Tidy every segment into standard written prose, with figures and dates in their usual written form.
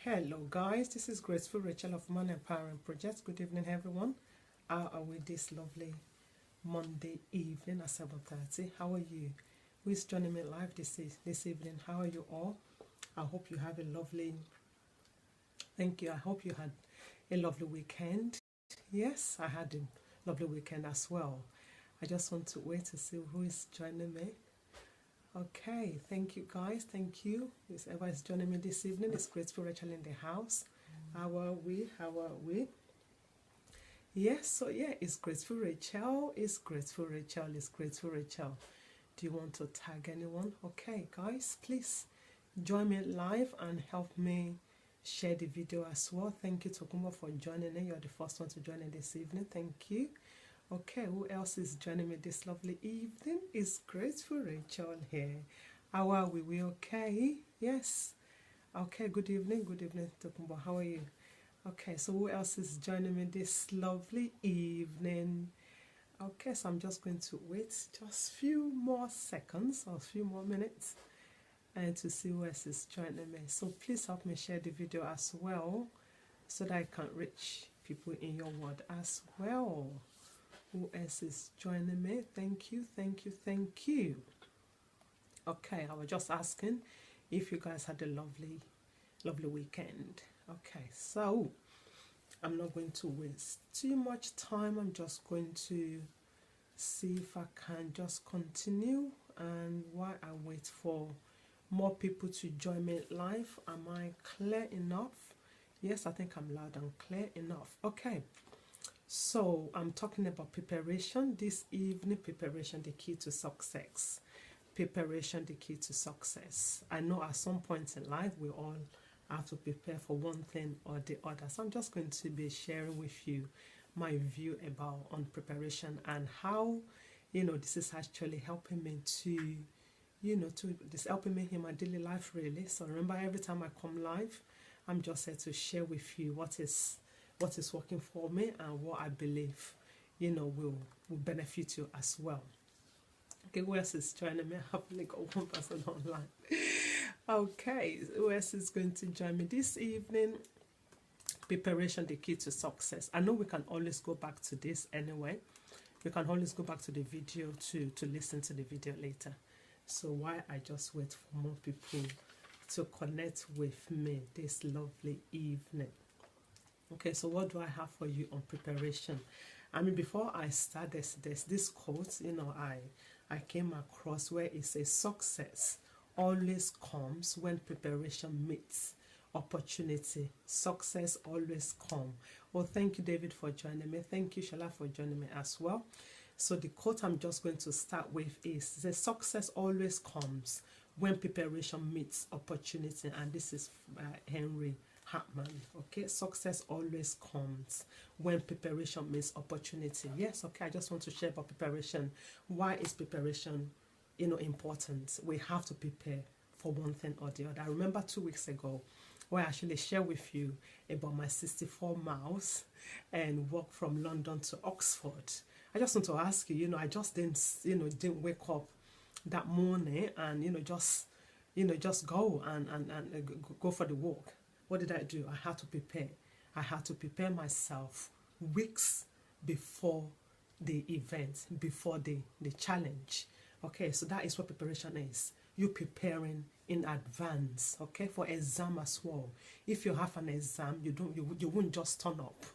Hello guys, this is Graceful Rachel of Man Empowering Projects. Good evening everyone. How are we this lovely Monday evening at 7:30? How are you? Who is joining me live this evening? How are you all? I hope you have a lovely, thank you. I hope you had a lovely weekend. Yes, I had a lovely weekend as well. I just want to wait to see who is joining me. Okay, thank you guys, thank you. Whoever is joining me this evening, it's Graceful Rachel in the house. How are we? How are we? Yes, so yeah, it's Graceful Rachel, it's Graceful Rachel, it's Graceful Rachel. Do you want to tag anyone? Okay, guys, please join me live and help me share the video as well. Thank you, Tokumbo, for joining in. You're the first one to join in this evening. Thank you. Okay, who else is joining me this lovely evening? It's Graceful Rachel here. How are we? We okay? Yes. Okay, good evening, Tokumbo. How are you? Okay, so who else is joining me this lovely evening? Okay, so I'm just going to wait just a few more seconds or a few more minutes and to see who else is joining me. So please help me share the video as well so that I can reach people in your world as well. Who else is joining me? Thank you, thank you, thank you. Okay, I was just asking if you guys had a lovely weekend. Okay, so I'm not going to waste too much time. I'm just going to see if I can just continue, and while I wait for more people to join me live, am I clear enough? Yes, I think I'm loud and clear enough. Okay. So I'm talking about preparation this evening. Preparation, the key to success. Preparation, the key to success. I know at some point in life we all have to prepare for one thing or the other. So I'm just going to be sharing with you my view about on preparation and how, this is actually helping me to, this helping me in my daily life really. So remember, every time I come live, I'm just here to share with you what is working for me and what I believe, will benefit you as well. Okay, who else is joining me? I have only got one person online. Okay, who else is going to join me this evening? Preparation, the key to success. I know we can always go back to this anyway. We can always go back to the video to listen to the video later. So while I just wait for more people to connect with me this lovely evening. Okay, so what do I have for you on preparation? I mean, before I start, there's this quote, I came across where it says success always comes when preparation meets opportunity. Success always comes. Well, thank you, David, for joining me. Thank you, Shala, for joining me as well. So the quote I'm just going to start with is, the success always comes when preparation meets opportunity. And this is Henry Hartman. Okay, success always comes when preparation meets opportunity. Yes, okay, I just want to share about preparation. Why is preparation, important? We have to prepare for one thing or the other. I remember 2 weeks ago where I actually shared with you about my 64 miles and walk from London to Oxford. I just want to ask you, I just didn't wake up that morning and just go and go for the walk. What did I do? I had to prepare. I had to prepare myself weeks before the event, before the challenge. Okay, so that is what preparation is. You preparing in advance, okay, for exam as well. If you have an exam, you won't just turn up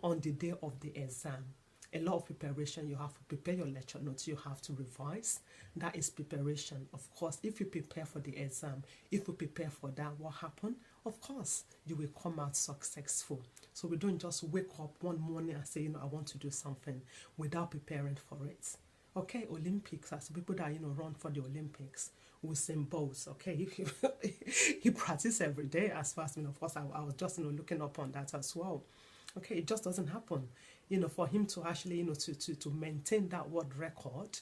on the day of the exam. A lot of preparation. You have to prepare your lecture notes, you have to revise. That is preparation. Of course, if you prepare for the exam, if you prepare for that, what happened? Of course, you will come out successful. So we don't just wake up one morning and say, I want to do something without preparing for it. Okay, Olympics, as people that, run for the Olympics, Usain Bolt, okay, he practices every day as fast, of course, I was just, looking up on that as well. Okay, it just doesn't happen. For him to actually, to maintain that world record,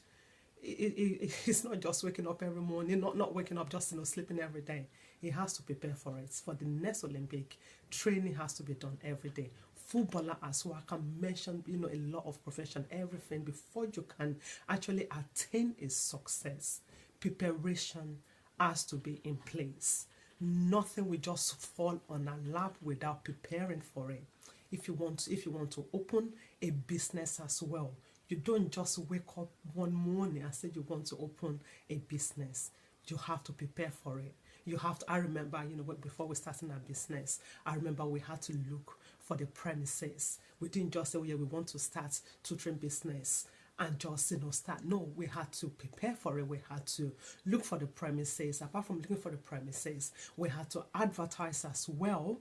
it's not just waking up every morning, not waking up, just, sleeping every day. He has to prepare for it. For the next Olympic, training has to be done every day. Footballer as well, I can mention, a lot of profession, everything. Before you can actually attain a success, preparation has to be in place. Nothing will just fall on our lap without preparing for it. If you want to open a business as well, you don't just wake up one morning and say you want to open a business. You have to prepare for it. You have to. I remember, before we started our business, I remember we had to look for the premises. We didn't just say, oh yeah, we want to start tutoring business and just start. No, we had to prepare for it. We had to look for the premises. Apart from looking for the premises, we had to advertise as well,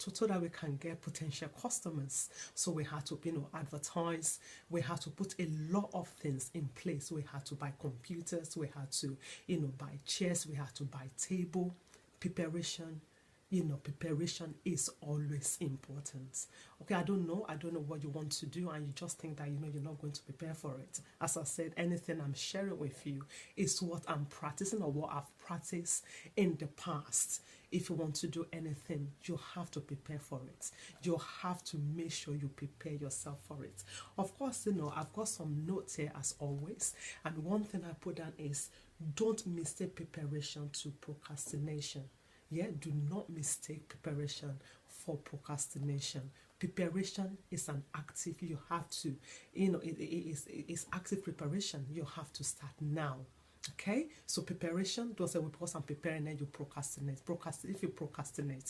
so that we can get potential customers. So we had to advertise. We had to put a lot of things in place. We had to buy computers. We had to buy chairs. We had to buy table. Preparation is always important. Okay, I don't know what you want to do, and you just think that you're not going to prepare for it. As I said, anything I'm sharing with you is what I'm practicing or what I've practiced in the past. If you want to do anything, you have to prepare for it. You have to make sure you prepare yourself for it. Of course, I've got some notes here as always, and one thing I put down is don't mistake preparation to procrastination. Yeah, do not mistake preparation for procrastination. Preparation is an active, you have to, it's active preparation. You have to start now. Okay, so preparation, don't say, well, because I'm preparing and you procrastinate. If you procrastinate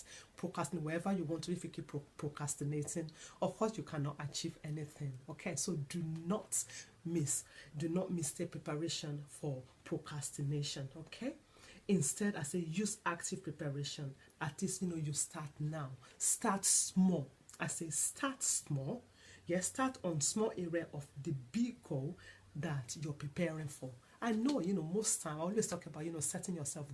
wherever you want to. If you keep procrastinating, of course you cannot achieve anything. Okay, so do not mistake preparation for procrastination. Okay, instead, I say use active preparation. At least you start now. Start small. I say start small. Yes, start on small area of the big goal that you're preparing for. I know, most time I always talk about, setting yourself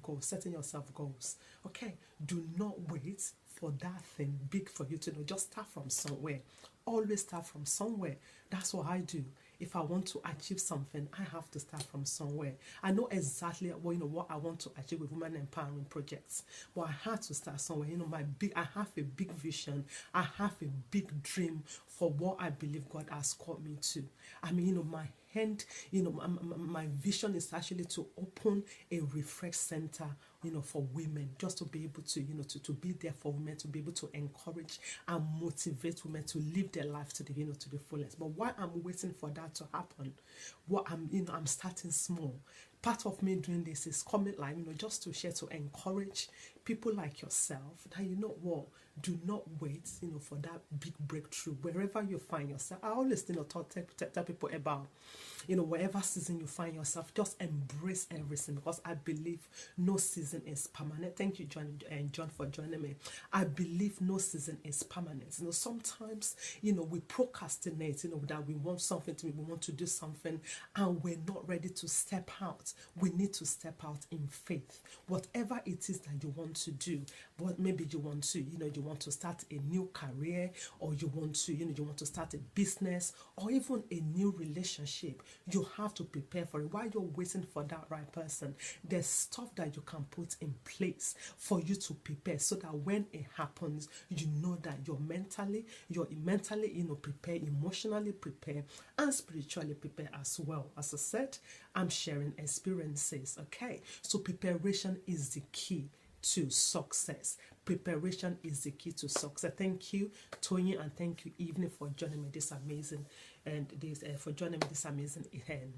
goals. Okay, do not wait for that thing big for you to know. Just start from somewhere. Always start from somewhere. That's what I do. If I want to achieve something, I have to start from somewhere. I know exactly what I want to achieve with Women Empowering Projects, but I had to start somewhere. I have a big vision. I have a big dream for what I believe God has called me to. I mean, my vision is actually to open a refresh center, for women, just to be able to, to be there for women, to be able to encourage and motivate women to live their life to the, to the fullest. But while I'm waiting for that to happen, I'm starting small. Part of me doing this is coming just to share, to encourage people like yourself that do not wait for that big breakthrough wherever you find yourself. I always tell people about whatever season you find yourself, just embrace everything, because I believe no season is permanent. Thank you, John, for joining me. I believe no season is permanent. Sometimes we procrastinate, that we want something to be, we want to do something, and we're not ready to step out. We need to step out in faith. Whatever it is that you want to do, but maybe you want to, you want to start a new career, or you want to, you want to start a business, or even a new relationship. You have to prepare for it. While you're waiting for that right person, there's stuff that you can put in place for you to prepare, so that when it happens, you know that you're mentally prepared, emotionally prepared, and spiritually prepared as well. As I said, I'm sharing experiences. Okay, so preparation is the key to success. Preparation is the key to success. Thank you, Tony, and thank you, Evening, for joining me this amazing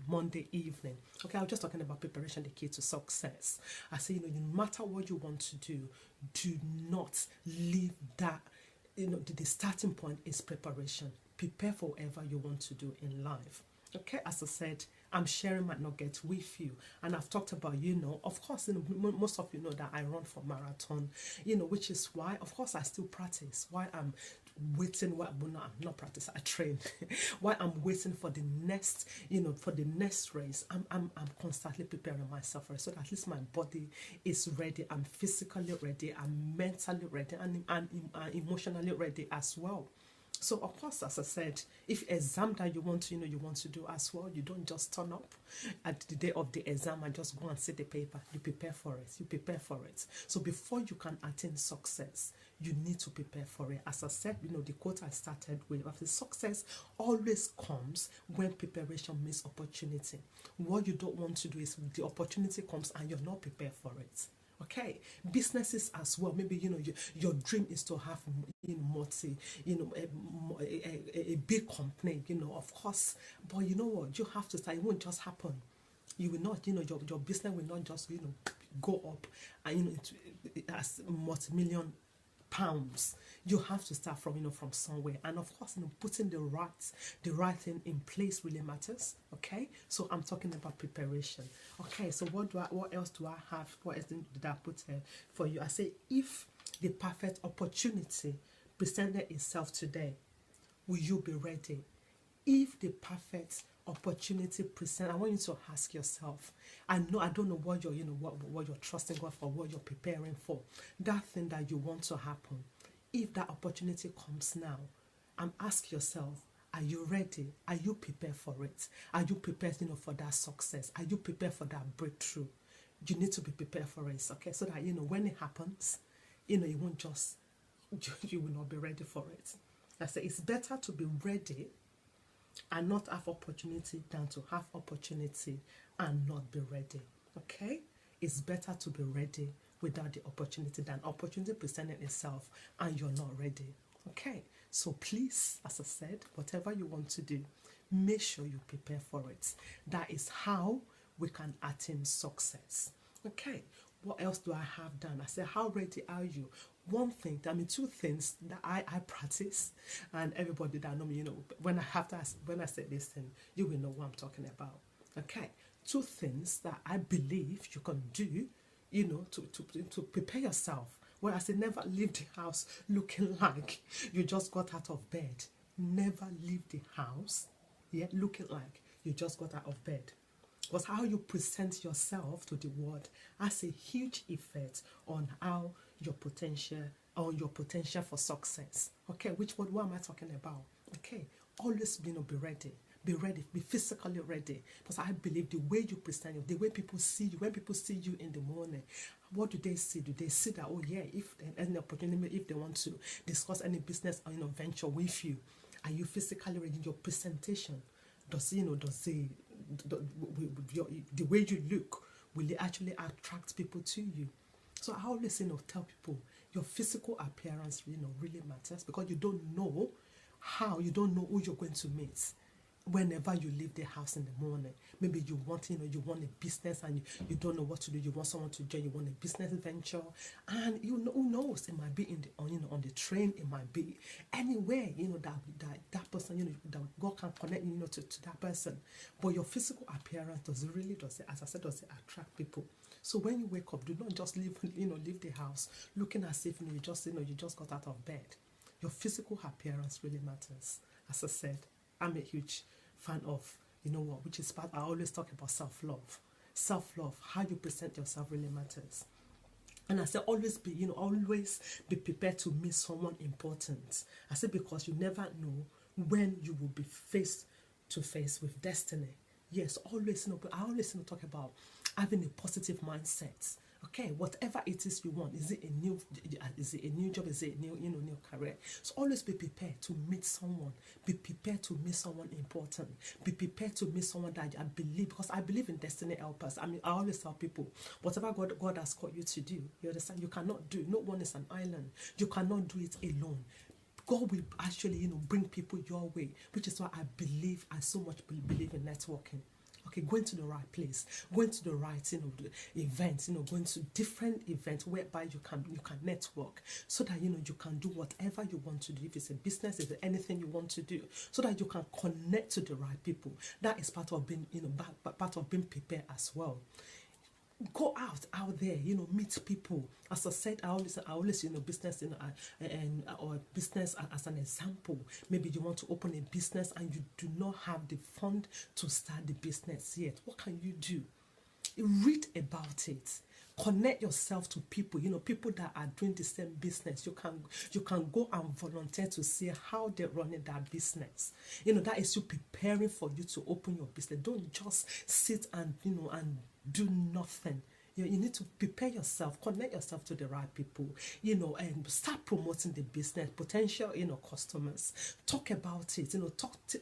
Monday evening. Okay, I was just talking about preparation, the key to success. I say, no matter what you want to do not leave that. The starting point is preparation. Prepare for whatever you want to do in life. Okay, as I said, I'm sharing my nuggets with you, and I've talked about, of course, most of you know that I run for marathon, which is why, of course, I still practice. Why I'm waiting, I'm not practice, I train. Why I'm waiting for the next, for the next race, I'm constantly preparing myself for it, so that at least my body is ready. I'm physically ready, I'm mentally ready, and emotionally ready as well. So of course, as I said, if exam that you want to do as well, you don't just turn up at the day of the exam and just go and see the paper. You prepare for it. So before you can attain success, you need to prepare for it. As I said, the quote I started with, success always comes when preparation meets opportunity. What you don't want to do is the opportunity comes and you're not prepared for it. Okay, businesses as well. Maybe your dream is to have multi, a big company. Of course, but you know what? You have to start. It won't just happen. You will not. Your business will not just go up and as multi-million pounds. You have to start from somewhere, and of course putting the right thing in place really matters. Okay, so I'm talking about preparation. Okay, so what else do I have? What else did I put for you? I say, if the perfect opportunity presented itself today, will you be ready? If the perfect opportunity present, I want you to ask yourself. I don't know what you're what you're trusting God for, what you're preparing for, that thing that you want to happen. If that opportunity comes now, and ask yourself, are you ready? Are you prepared for it? Are you prepared for that success? Are you prepared for that breakthrough? You need to be prepared for it, okay, so that when it happens, you won't just you will not be ready for it. I say it's better to be ready and not have opportunity than to have opportunity and not be ready. Okay, it's better to be ready without the opportunity than opportunity presenting itself and you're not ready. Okay, so please, as I said, whatever you want to do, make sure you prepare for it. That is how we can attain success. Okay, what else do I have done? I said, how ready are you? One thing, two things that I practice, and everybody that know me, when I say this thing, you will know what I'm talking about. Okay, two things that I believe you can do, to prepare yourself. Well, I say, never leave the house looking like you just got out of bed. Never leave the house, looking like you just got out of bed. Because how you present yourself to the world has a huge effect on how your potential for success. Okay, what am I talking about? Okay, always be ready. Be ready, be physically ready. Because I believe the way you present you, the way people see you, when people see you in the morning, what do they see? Do they see that, oh yeah, if any opportunity, if they want to discuss any business or venture with you, are you physically ready? Your presentation, does the way you look, will it actually attract people to you? So I always tell people, your physical appearance really matters, because you don't know who you're going to meet whenever you leave the house in the morning. Maybe you want a business and you don't know what to do. You want someone to join. You want a business venture, and who knows? It might be on the train. It might be anywhere. That person. That God can connect to that person. But your physical appearance does it, as I said, does it attract people? So when you wake up, do not just leave the house looking as if you just got out of bed. Your physical appearance really matters. As I said, I'm a huge fan of, which is part, I always talk about self-love. Self-love, how you present yourself really matters. And I say, always be prepared to meet someone important. I say, because you never know when you will be face to face with destiny. Yes, always, but I always talk about having a positive mindset. Okay, whatever it is you want, is it a new job, is it a new career? So always be prepared to meet someone. Be prepared to meet someone important. Be prepared to meet someone that I believe, because I believe in destiny helpers. I always tell people, whatever God has called you to do, you understand, you cannot do. No one is an island. You cannot do it alone. God will actually, bring people your way, which is why I so much believe in networking. Okay, going to the right place, going to the right, events, going to different events whereby you can network, so that you can do whatever you want to do. If it's a business, if it's anything you want to do, so that you can connect to the right people. That is part of being, part of being prepared as well. Go out there, meet people. As I said, I always business, or business as an example. Maybe you want to open a business and you do not have the fund to start the business yet. What can you do? Read about it. Connect yourself to people, people that are doing the same business. You can go and volunteer to see how they're running that business. That is you preparing for you to open your business. Don't just sit and and do nothing. You need to prepare yourself, connect yourself to the right people, you know, and start promoting the business, potential, you know, customers. Talk about it, you know,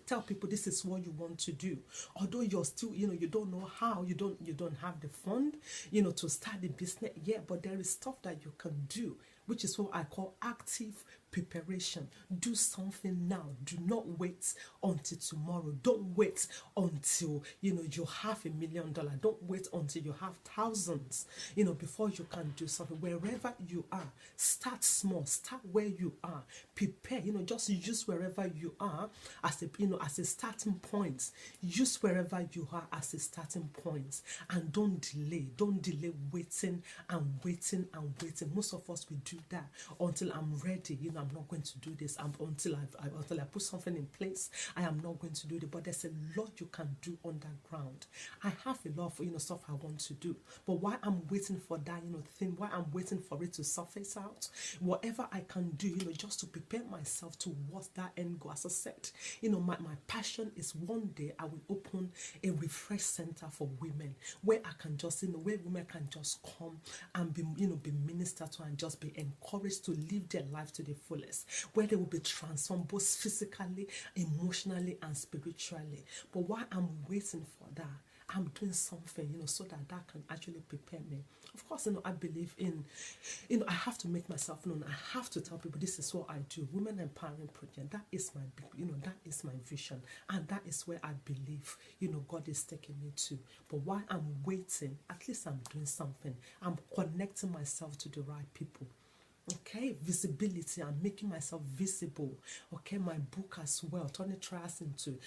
tell people this is what you want to do. Although you're still, you know, you don't know how, you don't have the fund, you know, to start the business yet, but there is stuff that you can do, which is what I call active preparation. Do something now. Do not wait until tomorrow. Don't wait until, you know, you have $1 million. Don't wait until you have thousands, you know, before you can do something. Wherever you are, start small. Start where you are. Prepare, you know, just use wherever you are as a, you know, as a starting point. Use wherever you are as a starting point, and don't delay. Don't delay waiting and waiting and waiting. Most of us, we do that until I'm ready, you know, I'm not going to do this. Until I put something in place, I am not going to do it. But there's a lot you can do underground. I have a lot of, you know, stuff I want to do. But while I'm waiting for that, you know, thing, while I'm waiting for it to surface out, whatever I can do, you know, just to prepare myself towards that end goal. As I said, you know, my passion is one day I will open a refresh center for women where I can just, you know, where women can just come and be, you know, be ministered to and just be encouraged to live their life to the fullest, where they will be transformed both physically, emotionally, and spiritually. But while I'm waiting for that, I'm doing something, you know, so that that can actually prepare me. Of course, you know, I believe in, you know, I have to make myself known. I have to tell people this is what I do. Women Empowering Project, that is my, you know, that is my vision. And that is where I believe, you know, God is taking me to. But while I'm waiting, at least I'm doing something. I'm connecting myself to the right people. Okay, visibility. I'm making myself visible. Okay, my book as well, turning trials into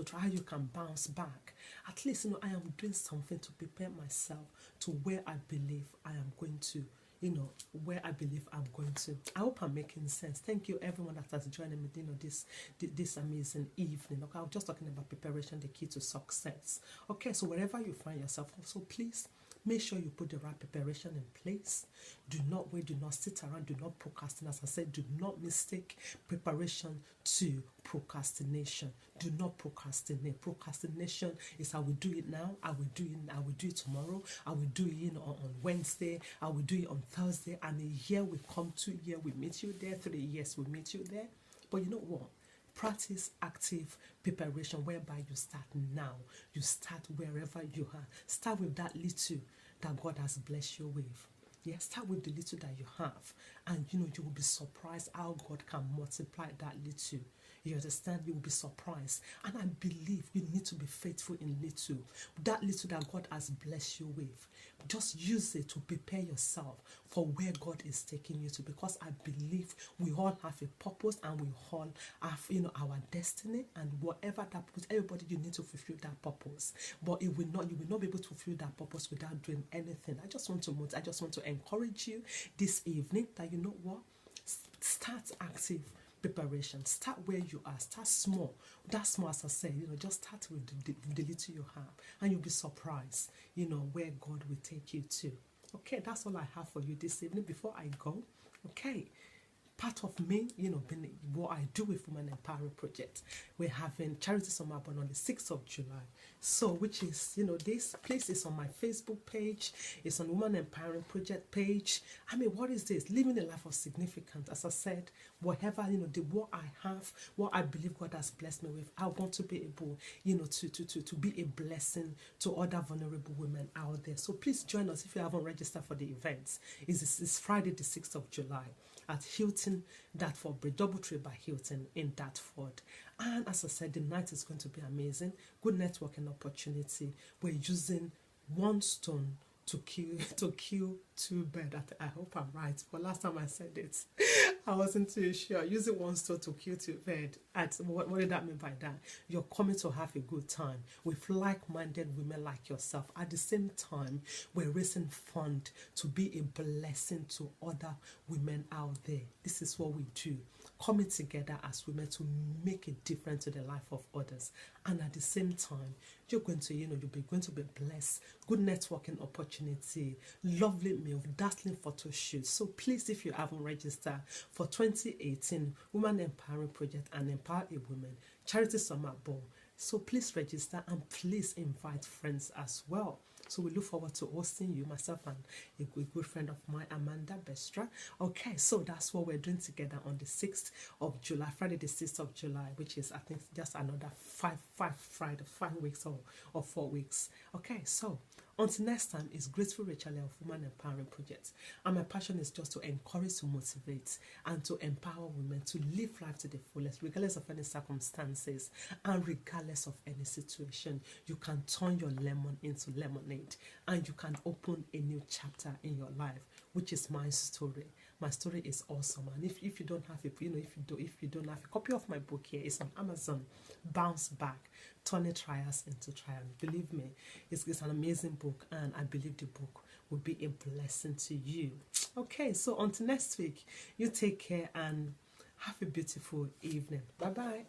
how you can bounce back. At least, you know, I am doing something to prepare myself to where I believe I am going to, you know, where I believe I'm going to. I hope I'm making sense. Thank you everyone that has joined me, you know, this amazing evening. Okay, I'm just talking about preparation, the key to success. Okay, so wherever you find yourself, also please make sure you put the right preparation in place. Do not wait, do not sit around, do not procrastinate. As I said, do not mistake preparation to procrastination. Do not procrastinate. Procrastination is I will do it now, I will do it tomorrow, I will do it, you know, on Wednesday, I will do it on Thursday, and a year will come, 2 years we meet you there, 3 years we meet you there. But you know what? Practice active preparation whereby you start now. You start wherever you are. Start with that little that God has blessed you with. Yeah, start with the little that you have, and you know, you will be surprised how God can multiply that little. You understand? You will be surprised. And I believe you need to be faithful in little. That little that God has blessed you with, just use it to prepare yourself for where God is taking you to. Because I believe we all have a purpose, and we all have, you know, our destiny, and whatever that purpose, everybody, you need to fulfill that purpose. But you will not be able to fulfill that purpose without doing anything. I just want to encourage you this evening that, you know what, start active preparation. Start where you are. Start small. That small, as I said, you know, just start with the little you have, and you'll be surprised, you know, where God will take you to. Okay, that's all I have for you this evening. Before I go, okay, part of me, you know, being what I do with Women Empowering Project, we're having Charity Summer Burn on the 6th of July. So, which is, you know, this place is on my Facebook page, it's on Women Empowering Project page. I mean, what is this? Living a life of significance. As I said, whatever, you know, what I have, what I believe God has blessed me with, I want to be able, you know, to be a blessing to other vulnerable women out there. So please join us if you haven't registered for the events. It's Friday the 6th of July at Hilton Dartford Bridge, Doubletree by Hilton in Dartford. And as I said, the night is going to be amazing. Good networking opportunity. We're using one stone to kill two birds. I hope I'm right. But last time I said it, I wasn't too sure. Using one stone to kill two birds. What did that mean by that? You're coming to have a good time with like-minded women like yourself. At the same time, we're raising funds to be a blessing to other women out there. This is what we do. Coming together as women to make a difference to the life of others. And at the same time, you're going to, you know, you're going to be blessed. Good networking opportunity, lovely meal, dazzling photo shoots. So please, if you haven't registered for 2018 Women Empowering Project and Empower a Woman Charity Summer Ball, so please register, and please invite friends as well, So we look forward to hosting you, myself and a good friend of mine, Amanda Bestra. Okay, so that's what we're doing together on the 6th of July, Friday the 6th of July, which is, I think, just another five weeks or 4 weeks. Okay, so until next time, it's Graceful Rachel of Woman Empowering Project. And my passion is just to encourage, to motivate, and to empower women to live life to the fullest, regardless of any circumstances and regardless of any situation. You can turn your lemon into lemonade, and you can open a new chapter in your life, which is my story. My story is awesome, and if you don't have it, if you don't have a copy of my book here, it's on Amazon. Bounce Back, Turning Trials into Triumph. Believe me, it's an amazing book, and I believe the book will be a blessing to you. Okay, so until next week, you take care and have a beautiful evening. Bye bye.